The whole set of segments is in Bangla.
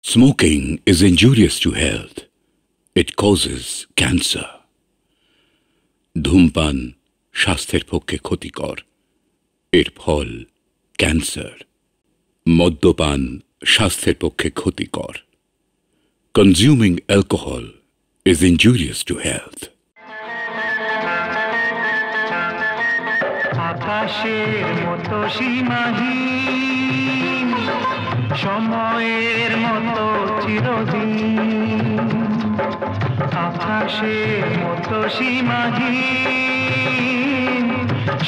Smoking is injurious to health. It causes cancer. ধূমপান স্বাস্থ্যের পক্ষে ক্ষতিকর। এর ফল ক্যান্সার। মদ্যপান স্বাস্থ্যের পক্ষে ক্ষতিকর। Consuming alcohol is injurious to health. আকাশের মতো সীমাহীন, সময়ের মতো চিরদিন। আকাশের মতো সীমাহীন,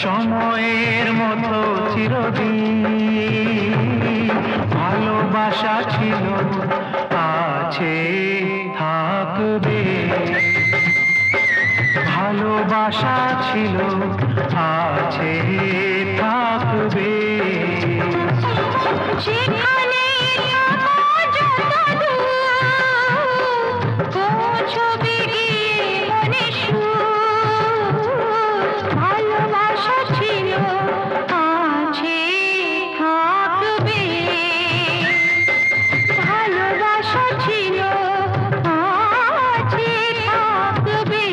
সময়ের মতো চিরদিন। ভালোবাসা ছিল, আছে, থাকবে। ভালোবাসা ছিল, আছে, থাকবে। যেখানে পৌঁছবে গিয়ে মনে সুর। ভালোবাসা ছিল, আছে, থাকবে। ভালোবাসা ছিল, আছে, থাকবে।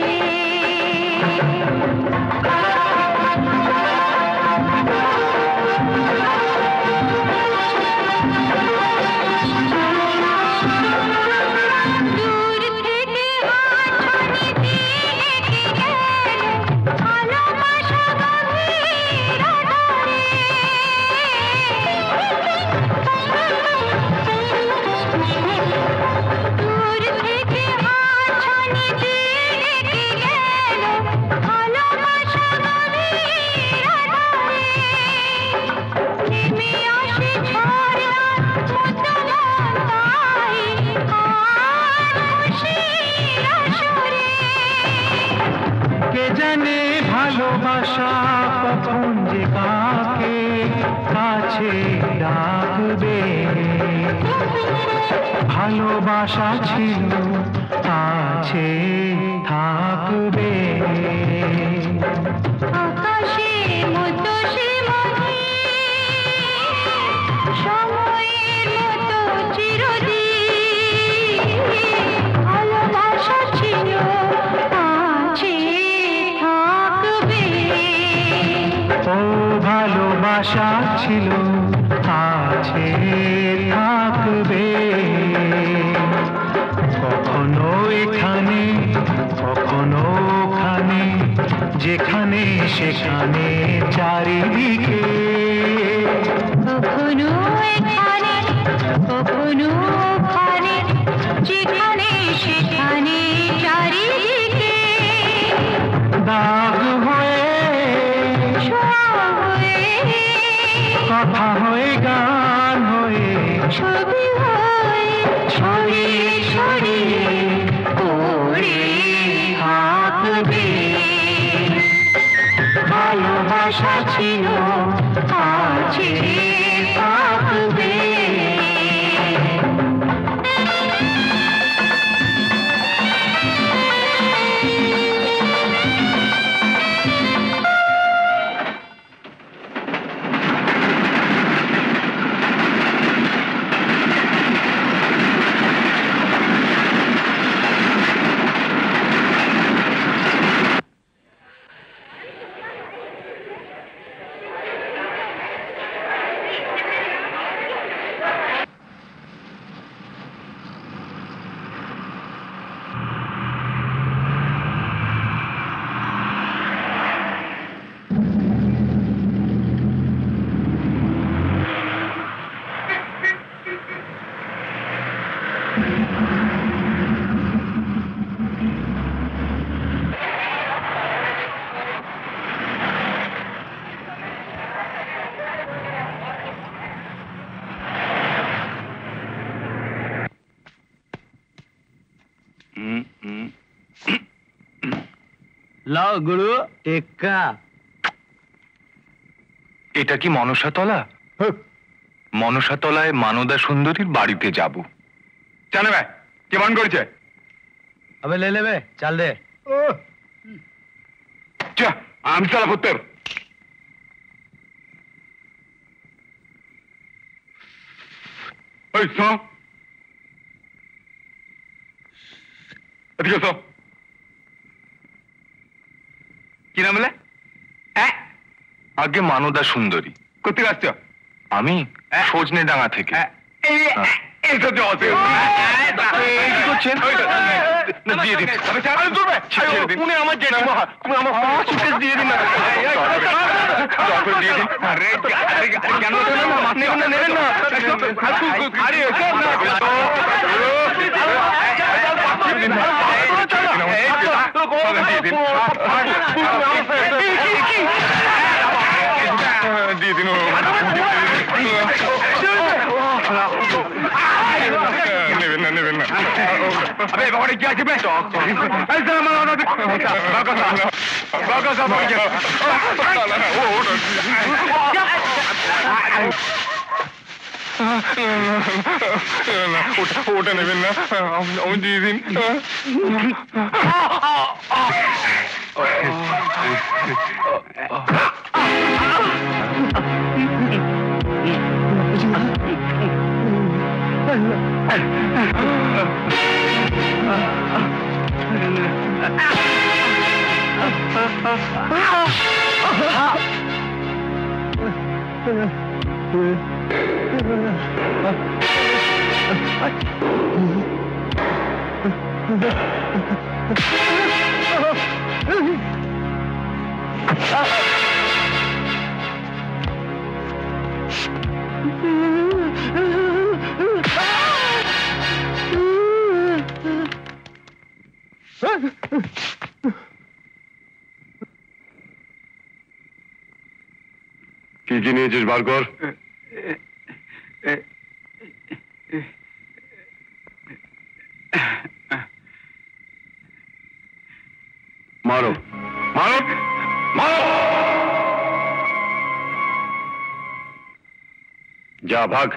কে জানে ভালোবাসা কখন যে কাকে কাছে রাখবে। ভালোবাসা ছিল, আছে, থাকবে। আকাশের মতো সময়ের মতো চিরদিন। ভালোবাসা ছিল, আছে, থাকবে। ও ভালোবাসা ছিল, আছে, থাকবে। কখনো এখানে, কখনো ওখানে, যেখানে সেখানে চারিদিকে। কখনো এখানে, কখনো ওখানে, যেখানে সেখানে চারিদিকে। দাগ হয়ে, ছোঁয়া হয়ে, কথা হয়ে, গান হয়ে, ছবি হয়ে, ছড়িয়ে ছড়িয়ে পড়ে থাকবে। ভালোবাসা ছিল, আছে, থাকবে। লাও গুরু টেক্কা। এটা কি মনসাতলা? মনসাতলায় মানদা সুন্দরীর বাড়িতে যাব। জানে ভাই কেমন করেছে? আবে লে লেবে চাল দে। আমি চালা করতে ওই এদিকে এসো। কি নাম বলে? আগে মানদা সুন্দরী। কোথেকে আসছো? আমি সজনে ডাঙ্গা থেকে। এইটা তো আছে। কি করছেন? দিয়ে দিন। ছেড়ে দিন। উনি আমার জেঠু। তুমি আমার সুটকেস দিয়ে দিন না। দয়া করে দিয়ে দিন। আরে কেন নেবেন না? নেবেন না। আরে এসো না। দিয়ে দিন। নেবেন না। আরে বাবারে কি আছে? ওটা নেবেন না, আমি দিয়ে দিন। কি কি নিয়েছিস বার কর। মারো মারো মারো। যা ভাগ।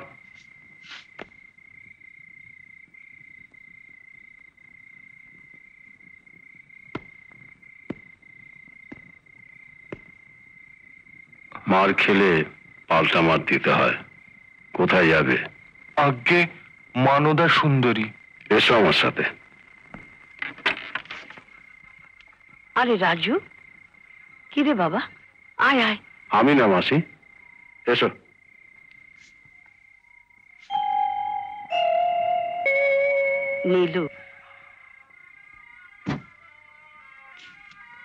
মার খেলে পাল্টা মার দিতে হয়। কোথায় যাবে? আগে মানদা সুন্দরী। এসো আমার সাথে। আরে রাজু, কি রে বাবা? আয় আয়। আমি না মাসি, এসো। নীলু,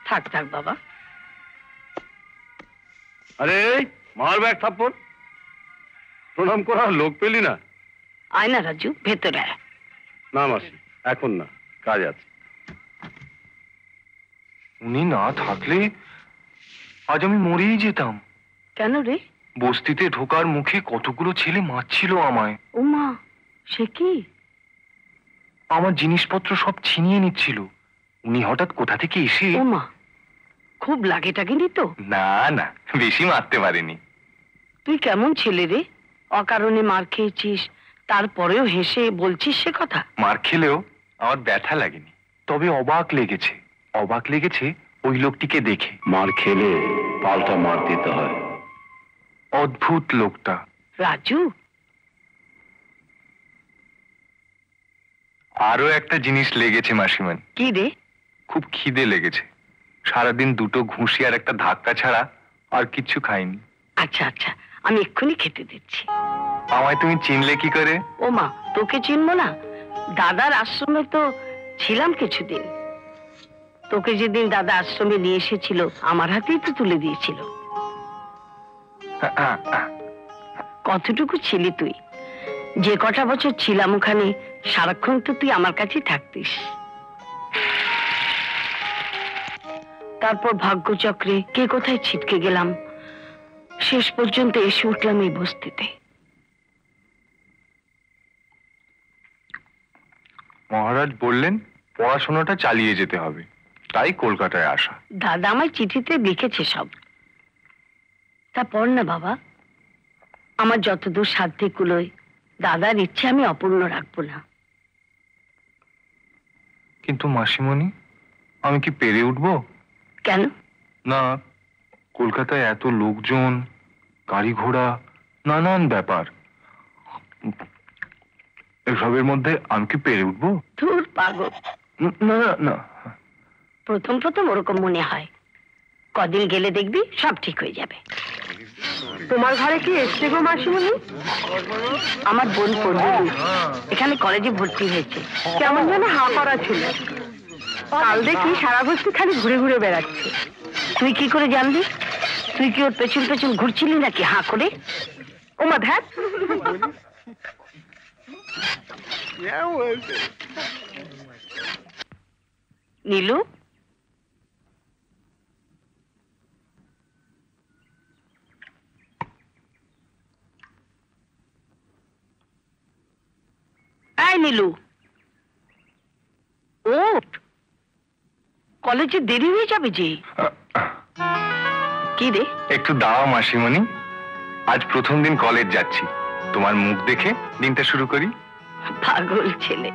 থাক থাক বাবা। আরে মার ব্যাগ থাপ্পড়। প্রণাম করার লোক পেলি না? আয় না রাজু, ভেতরে আয়। না মাসি, এখন না, কাজ আছে। উনি না থাকলে আজ আমি মরেই যেতাম। কেন রে? বস্তিতে ঢোকার মুখে কতগুলো ছেলে মারছিল আমায়। ও মা, সে কি? আমার জিনিসপত্র সব ছিনিয়ে নিচ্ছিল। উনি হঠাৎ কোথা থেকে এসে। ও মা, খুব লাগে টাগেনি তো? না না, বেশি মারতে পারেনি। তুই কেমন ছেলে রে? অকারণে মার খেয়েছিস, তারপরেও হেসে বলছিস সে কথা? মার খেলেও আমার ব্যথা লাগেনি, তবে অবাক লেগেছে। অবাক লেগেছে ওই লোকটিকে দেখে। মার খেলে পাল্টা মার দিতে হয়। অদ্ভুত লোকটা। রাজু, আরো একটা জিনিস লেগেছে মাসিমান। কি রে? খুব খিদে লেগেছে। সারাদিন দুটো ঘুষি আর একটা ধাক্কা ছাড়া আর কিচ্ছু খাইনি। আচ্ছা আচ্ছা, আমি এক্ষুনি খেতে দিচ্ছি। আমায় তুমি চিনলে কি করে? ও মা, তোকে চিনবো না? দাদার আশ্রমে তো ছিলাম কিছুদিন। তোকে যেদিন দাদা আশ্রমে নিয়ে এসেছিল, আমার হাতেই তো তুলে দিয়েছিল। কতটুকু ছিলি তুই? যে কটা বছর ছিলাম ওখানে, সারাক্ষণ তো তুই আমার কাছেই থাকতিস। তারপর ভাগ্যচক্রে কে কোথায় ছিটকে গেলাম, শেষ পর্যন্ত এসে উঠলাম এই বস্তিতে। মহারাজ বললেন পড়াশোনাটা চালিয়ে যেতে হবে, তাই কলকাতায় আসা। দাদা আমায় চিঠিতে লিখেছে সব। তা পড় না বাবা। আমার যতদূর সাধ্যে কুলোয় দাদার ইচ্ছে আমি অপূর্ণ রাখবো না। কিন্তু মাসিমণি, আমি কি পেরে উঠবো? কেন? না, কলকাতায় এত লোকজন, গাড়ি ঘোড়া, নানান ব্যাপার, এসবের মধ্যে আমি কি পেরে উঠবো? ধুর পাগল, না না না, প্রথম প্রথম ওরকম মনে হয়, কদিন গেলে দেখবি সব ঠিক হয়ে যাবে। তোমার ঘরে কি এসছে গো মাসিমণি? আমার বোন পড়বে, এখানে কলেজে ভর্তি হয়েছে। কেমন যেন হা করা ছিল, কাল দেখি সারা বস্তি খালি ঘুরে ঘুরে বেড়াচ্ছে। তুই কি করে জানলি? তুই কি ওর পেছন পেছন ঘুরছিলি নাকি হা করে? ওমা ধ্যাত, নীলু, এই নীলু, ওঠ, কলেজে দেরি হয়ে যাবে যে। কি রে? একটু দাও মাসিমণি, আজ প্রথম দিন কলেজ যাচ্ছি, তোমার মুখ দেখে দিনটা শুরু করি। পাগল ছেলে।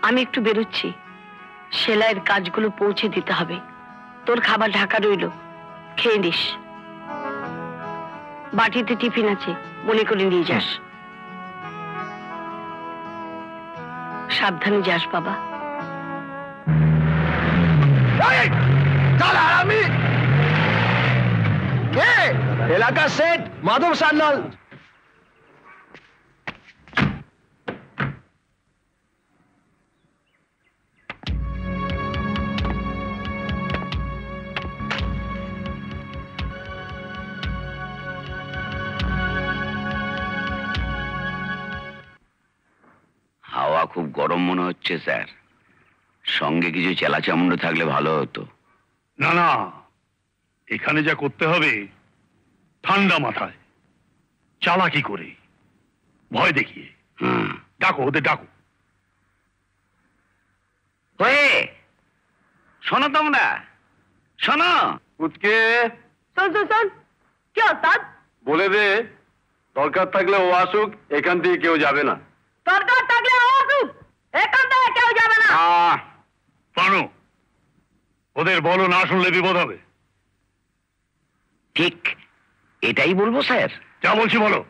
আমি একটু বেরোচ্ছি, সেলাইয়ের কাজগুলো পৌঁছে দিতে হবে। তোর খাবার ঢাকা রইল, খেয়ে নিস। বাটিতে টিফিন আছে, মনে করে নিয়ে যাস। সাবধানে যাস বাবা। এলাকা সেট মাধব সান্যাল। হাওয়া খুব গরম মনে হচ্ছে স্যার, সঙ্গে কিছু চেলা চামুন্ড থাকলে ভালো হতো। না না, এখানে যা করতে হবে ঠান্ডা মাথায়, চালাকি করে, ভয় দেখিয়ে। ডাকো, ওদের ডাকো। ওয়ে, শোনো তোমরা, শোনো। পুচকে শোন শোন শোন, কি ওস্তাদ? বলে দে, দরকার থাকলে ও আসুক, এখান থেকে কেউ যাবে না। দরকার থাকলে ও আসুক, এখান থেকে কেউ যাবে না। পানু, ওদের বলো, না শুনলে বিপদ হবে। ঠিক এটাই বলবো স্যার। যা বলছি বলো।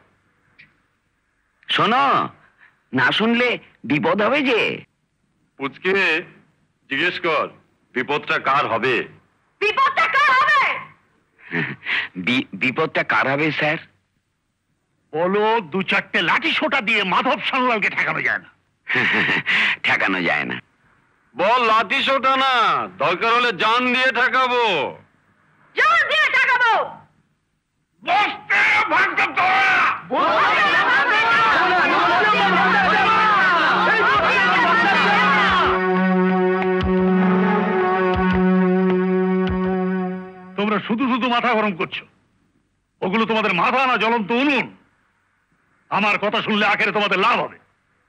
শোনো, না শুনলে বিপদ হবে যে। পুচকে জিজ্ঞেস কর, বিপদটা কার হবে? বিপদটা কার হবে? বিপদটা কার হবে স্যার? বলো, দু চারটে লাঠি সোটা দিয়ে মাধব সান্যালকে ঠেকানো যায় না। ঠেকানো যায় না। বল, লাঠি সোটা না, দরকার হলে জান দিয়ে ঠেকাবো। জান দিয়ে ঠেকাবো। বসতে ভাঙতে তোমরা শুধু শুধু মাথা গরম করছো। ওগুলো তোমাদের মাথা না, জ্বলন্ত উনুন। আমার কথা শুনলে আখেরে তোমাদের লাভ হবে।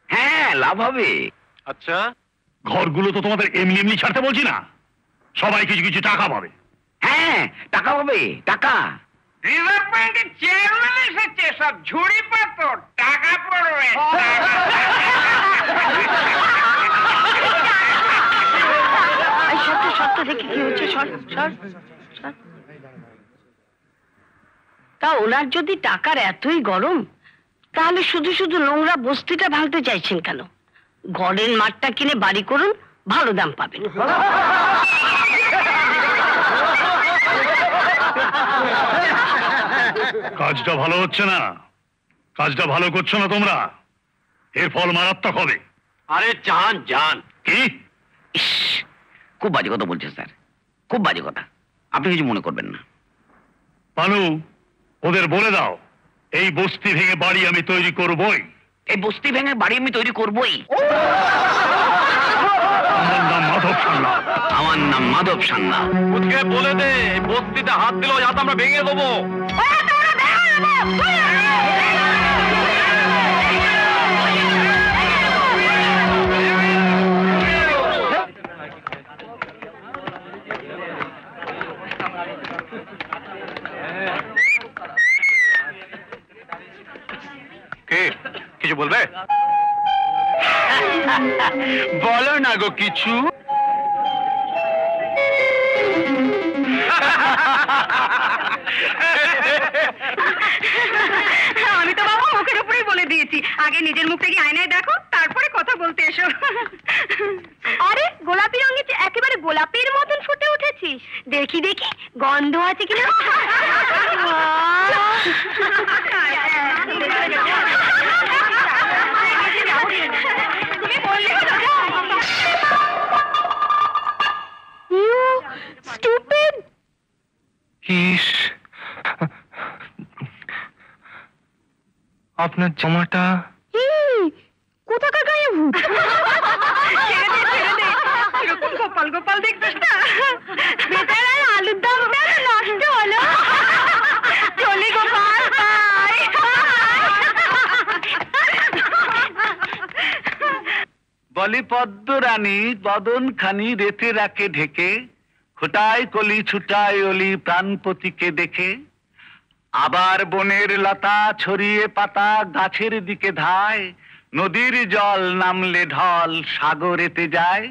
হ্যাঁ, লাভ হবে। আচ্ছা, ঘরগুলো তো তোমাদের এমনি এমনি ছাড়তে বলছি না, সবাই কিছু কিছু টাকা পাবে। হ্যাঁ, টাকা পাবে, টাকা। রিজার্ভ ব্যাংকের চেয়ারম্যান এসেছে, সব ঝুড়ি পাথর, টাকা পড়বে। সত্য সত্য দেখি কি হচ্ছে। সর সর সর। তা ওনার যদি টাকার এতই গরম, তাহলে শুধু শুধু নোংরা বস্তিটা ভাঙতে চাইছেন কেন? ঘরের মাঠটা কিনে বাড়ি করুন, ভালো দাম পাবেন। কাজটা ভালো হচ্ছে না, কাজটা ভালো করছো না তোমরা, এর ফল মারাত্মক হবে। আরে জান জান। কি? ইস, খুব বাজে কথা বলছে স্যার, খুব বাজে কথা। আপনি কিছু মনে করবেন না। পানু, ওদের বলে দাও, এই বস্তি ভেঙে বাড়ি আমি তৈরি করবই। এই বস্তি ভেঙে বাড়ি আমি তৈরি করবই। আমার নাম মাধব সান্যাল। আমার নাম মাধব সান্যাল। ওকে বলে দে, বস্তিতে হাত দিল যাতে আমরা ভেঙে দেবো। কিছু বলবে? বলো না গো কিছু। আমি তো বাবা মুখের উপরেই বলে দিয়েছি, আগে নিজের মুখটা কি আয়নায় দেখো, তারপরে কথা বলতে এসো। গন্ধ আছে কিনা? Stupid! ইস, আপনার জামাটা কোথাকার গায়ে ভূত? এরকম গোপাল গোপাল দেখছিস না? বেচারার আলুর দমটা নষ্ট হলো। চলি গোপাল বাই। বলি পদ্ম রানী বদন খানি রেতে রাখে ঢেকে, খোটায় কলি ছুটায় অলি প্রাণপতিকে দেখে। আবার বনের লতা ছড়িয়ে পাতা গাছের দিকে ধায়, নদীর জল নামলে ঢল সাগরেতে যায়।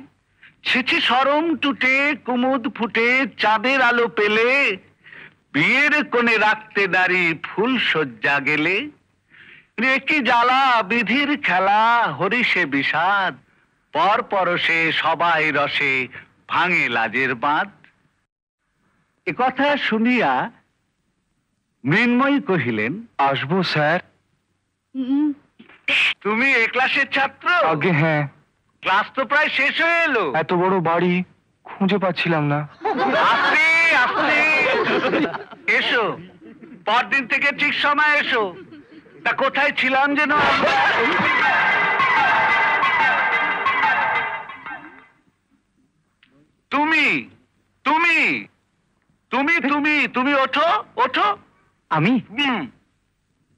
ছিছি সরম টুটে কুমুদ ফুটে চাঁদের আলো পেলে, বিয়ের কোণে রাখতে নারী ফুল সজ্জা গেলে। রেকি জ্বালা বিধির খেলা হরিষে বিষাদ, পর পরশে সবাই রসে ভাঙে লাজের বাঁধ। একথা শুনিয়া মৃন্ময়ী কহিলেন, আসবো স্যার। তুমি এ ক্লাসের ছাত্র? আগে হ্যাঁ। ক্লাস তো প্রায় শেষ হয়ে এলো। এত বড় বাড়ি খুঁজে পাচ্ছিলাম না। আস্তে আস্তে এসো, পরদিন থেকে ঠিক সময় এসো। তা কোথায় ছিলাম যেন আমরা? তুমি তুমি তুমি তুমি তুমি ওঠো ওঠো। আমি?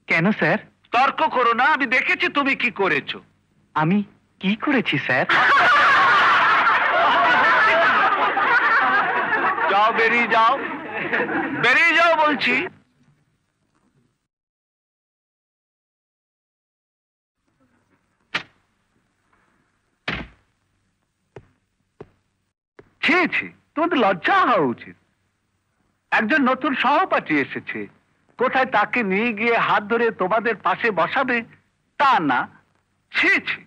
কেন স্যার? তর্ক করো না, আমি দেখেছি তুমি কি করেছো। আমি কি করেছি স্যার? যাও, বেরিয়ে যাও, বেরিয়ে যাও বলছি। ছি ছি, তোমাদের লজ্জা হওয়া উচিত। একজন নতুন সহপাঠী এসেছে, কোথায় তাকে নিয়ে গিয়ে হাত ধরে তোমাদের পাশে বসাবে তা না। ছি ছি।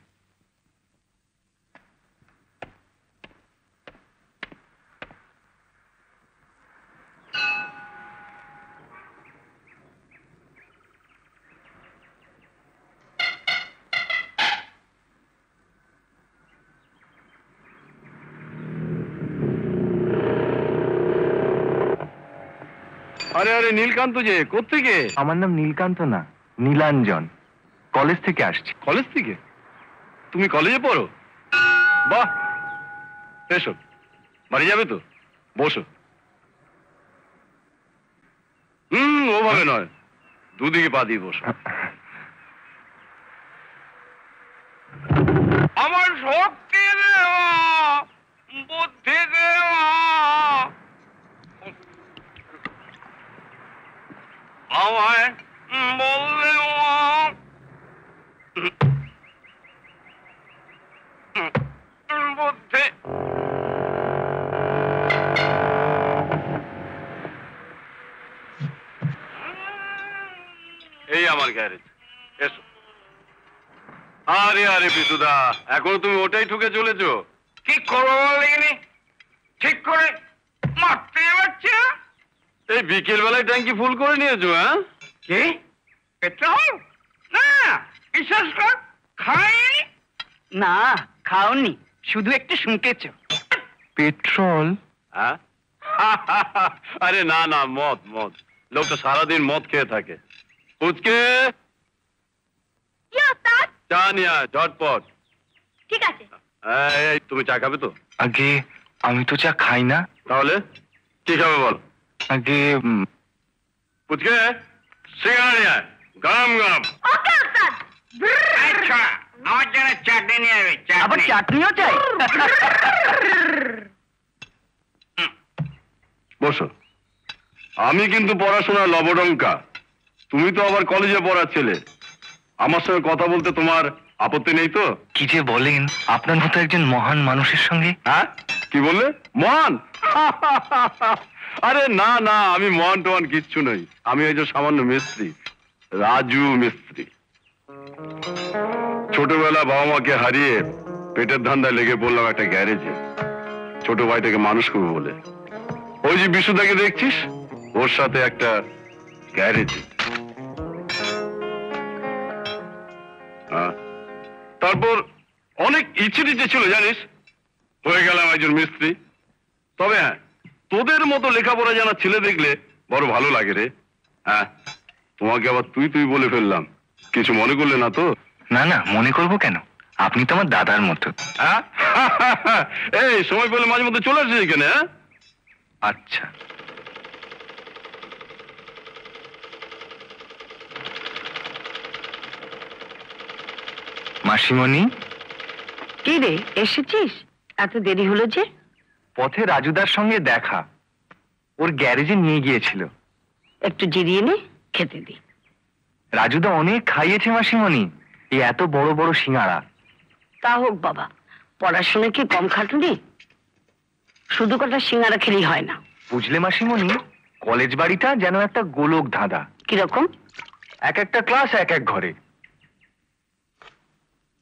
আরে আরে নীলকান্ত যে, কোত্থেকে? আমার নাম নীলকান্ত না, নীলাঞ্জন। কলেজ থেকে আসছি। কলেজ থেকে? তুমি কলেজে পড়ো? বাহ, এসো, বাড়ি যাবে তো? বসো। ওভাবে নয়, দুদিকে পা দিয়ে বসো। আমার শক্তি দেওয়া, বুদ্ধি দেওয়া, আমায় বললে বুদ্ধি। এই আমার গ্যারেজ, এসো। আরে আরে বিশুদা, এখনো তুমি ওটাই ঠুকে চলেছো? কি করবো বলিনি, ঠিক করে মারতে পারছি না। এই বিকেল বেলায় ট্যাঙ্কি ফুল করে নিয়েছো? হ্যাঁ, কি পেট্রোল? না, বিশ্বাস কর, খাইনি। না, খাওনি, শুধু একটু শুঁকেছ। পেট্রোল? হ্যাঁ, আরে না না, মদ মদ। লোকটা সারাদিন মদ খেয়ে থাকে। ফুচকে চা নিয়ে আয়, ঝটপট। ঠিক আছে। এই, তুমি চা খাবে তো? আগে আমি তো চা খাই না। তাহলে কি খাবে বল? আগে ফুচকে সিঙ্গারা নিয়ে আয়, গরম গরম। ওকে ওস্তাদ। আচ্ছা, আমার জন্য চাটনি নিয়ে যাবে। আবার চাটনিও চাই? বসো। আমি কিন্তু পড়াশোনা লবডঙ্কা, তুমি তো আবার কলেজে পড়ার ছেলে। আমার সঙ্গে কথা বলতে তোমার আপত্তি নেই তো? কি যে বলেন, আপনার মতো একজন মহান মানুষের সঙ্গে। হ্যাঁ, কি বললে? মহান? আরে না না, আমি মহান টহান কিচ্ছু নই। আমি এই যে সামান্য মিস্ত্রি, রাজু মিস্ত্রি। ছোটবেলা বাবা মাকে হারিয়ে পেটের ধান্দায় লেগে পড়লাম একটা গ্যারেজে, ছোট ভাইটাকে মানুষ করবো বলে। ওই যে বিশুদাকে দেখছিস, ওর সাথে একটা গ্যারেজ। তারপর অনেক ইচ্ছে টিচ্ছে ছিল জানিস, হয়ে গেলাম একজন মিস্ত্রি। তবে হ্যাঁ, তোদের মতো লেখাপড়া জানা ছেলে দেখলে বড় ভালো লাগে রে। হ্যাঁ, তোমাকে আবার তুই তুই বলে ফেললাম, কিছু মনে করলে না তো? না না, মনে করবো কেন, আপনি তো আমার দাদার মতো। হ্যাঁ, এই সময় পেলে মাঝে মধ্যে চলে আসিস এখানে। হ্যাঁ, আচ্ছা। মাসিমণি। কি রে, এসেছিস? এত দেরি হলো যে? পথে রাজুদার সঙ্গে দেখা, ওর গ্যারেজে নিয়ে গিয়েছিল। একটু জিরিয়ে নে, খেতে দি। রাজুদা অনেক খাইয়েছে মাসিমণি, এই এত বড় বড় সিঙ্গাড়া। তা হোক বাবা, পড়াশোনা কি কম খাটুনি? শুধু কটা সিঙ্গারা খেলেই হয় না। বুঝলে মাসিমণি, কলেজ বাড়িটা যেন একটা গোলক ধাঁধা। কিরকম? এক একটা ক্লাস এক এক ঘরে।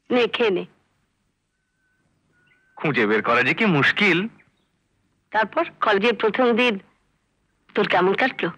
নে, খেয়ে নে। খুঁজে বের করা যে কি মুশকিল। তারপর কলেজের প্রথম দিন তোর কেমন কাটলো?